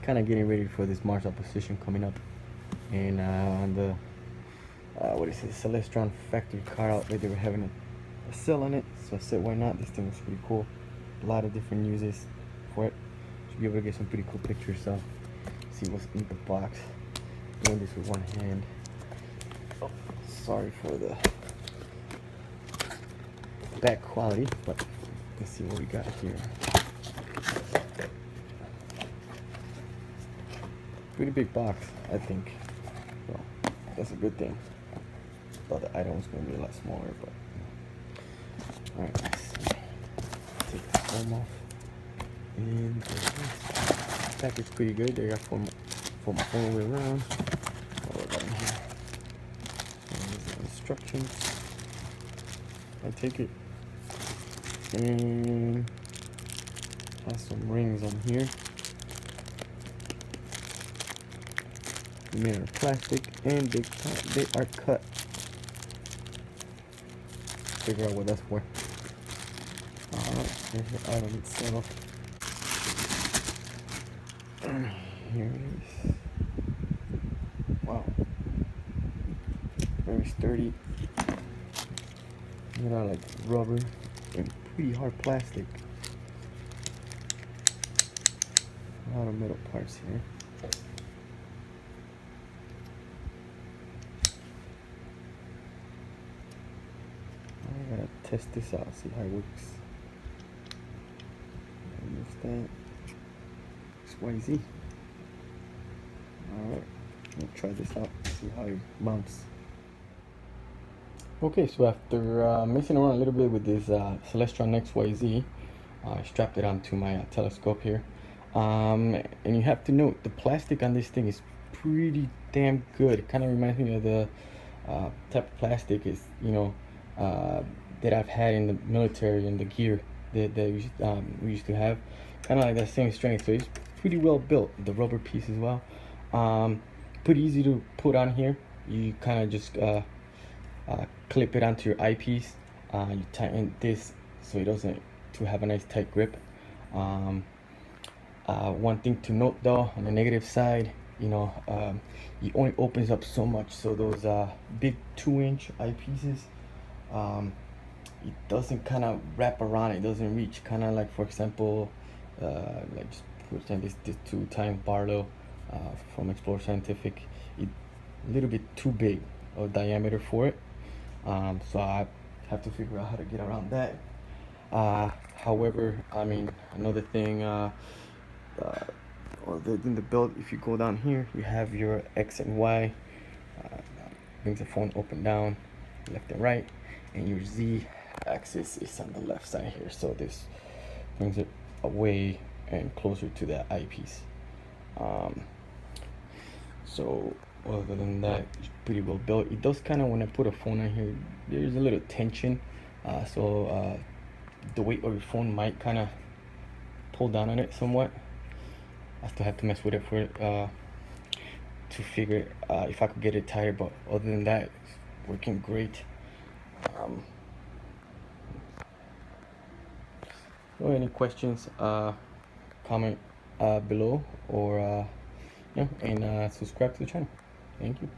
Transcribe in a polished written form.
Kind of getting ready for this Mars opposition coming up, and on the what is it, Celestron factory car outlet, they were having a sale on it, so I said why not. This thing was pretty cool, a lot of different uses for it. Should be able to get some pretty cool pictures. So see what's in the box. Doing this with one hand. Oh, sorry for the bad quality, but let's see what we got here. Pretty big box, I think. So that's a good thing. Thought the item was going to be a lot smaller, but alright, let's see. Take the foam off. And the pack is pretty good. They got foam all the way around. What we got in here? And these are the instructions. I take it. And has some rings on here. Made of plastic, and they are cut. Figure out what that's for. Alright, here's the item itself. Here it is. Wow. Very sturdy. You know, like rubber and pretty hard plastic. A lot of metal parts here. I gotta test this out, see how it works. Use that. NexYZ. Alright, we'll try this out, see how it mounts. Okay, so after messing around a little bit with this Celestron NexYZ, I strapped it onto my telescope here. And you have to note, the plastic on this thing is pretty damn good. It kind of reminds me of the type of plastic is, you know, that I've had in the military and the gear that we used to have, kind of like that same strength. So it's pretty well built. The rubber piece as well, pretty easy to put on here. You kind of just clip it onto your eyepiece. You tighten this so it doesn't to have a nice tight grip. One thing to note though, on the negative side, you know, it only opens up so much. So those big 2-inch eyepieces, it doesn't kind of wrap around, it doesn't reach. Kind of like, for example, like just pretend this 2x Barlow from Explore Scientific, it a little bit too big of diameter for it. So I have to figure out how to get around that. However, I mean, another thing, in the belt, if you go down here, you have your X and Y, brings the phone up and down, left and right, and your Z axis is on the left side here. So this brings it away and closer to the eyepiece. So other than that, it's pretty well built. It does kind of, when I put a phone on here, there's a little tension. So the weight of your phone might kind of pull down on it somewhat. I still have to mess with it for to figure if I could get it tighter, but other than that, it's working great. Any questions, comment below, or and subscribe to the channel. Thank you.